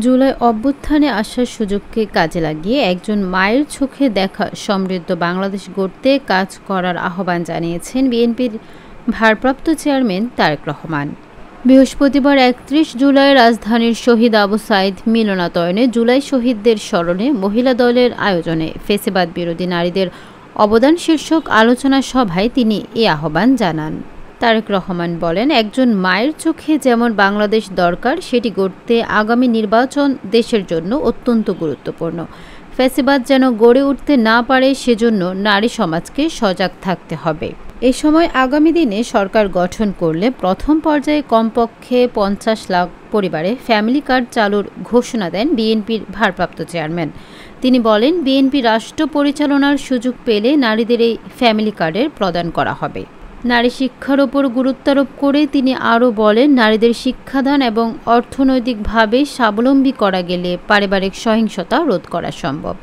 জুলাই অভ্যুত্থানে আসার সুযোগকে কাজে লাগিয়ে একজন মায়ের চোখে দেখা সমৃদ্ধ বাংলাদেশ গড়তে কাজ করার আহ্বান জানিয়েছেন বিএনপির ভারপ্রাপ্ত চেয়ারম্যান তারেক রহমান। বৃহস্পতিবার ৩১ জুলাই রাজধানীর শহীদ আবু সাঈদ মিলনায়তনে জুলাই শহীদদের স্মরণে মহিলা দলের আয়োজনে ফ্যাসিবাদ বিরোধী নারীদের অবদান শীর্ষক আলোচনা সভায় তিনি এ আহ্বান জানান। তারেক রহমান বলেন, একজন মায়ের চোখে যেমন বাংলাদেশ দরকার, সেটি গড়তে আগামী নির্বাচন দেশের জন্য অত্যন্ত গুরুত্বপূর্ণ। ফ্যাসিবাদ যেন গড়ে উঠতে না পারে সেজন্য নারী সমাজকে সজাগ থাকতে হবে। এ সময় আগামী দিনে সরকার গঠন করলে প্রথম পর্যায়ে কমপক্ষে ৫০ লাখ পরিবারে ফ্যামিলি কার্ড চালুর ঘোষণা দেন বিএনপির ভারপ্রাপ্ত চেয়ারম্যান। তিনি বলেন, বিএনপি রাষ্ট্র পরিচালনার সুযোগ পেলে নারীদের এই ফ্যামিলি কার্ডের প্রদান করা হবে। নারী শিক্ষার ওপর গুরুত্বারোপ করে তিনি আরও বলেন, নারীদের শিক্ষাদান এবং অর্থনৈতিকভাবে স্বাবলম্বী করা গেলে পারিবারিক সহিংসতা রোধ করা সম্ভব।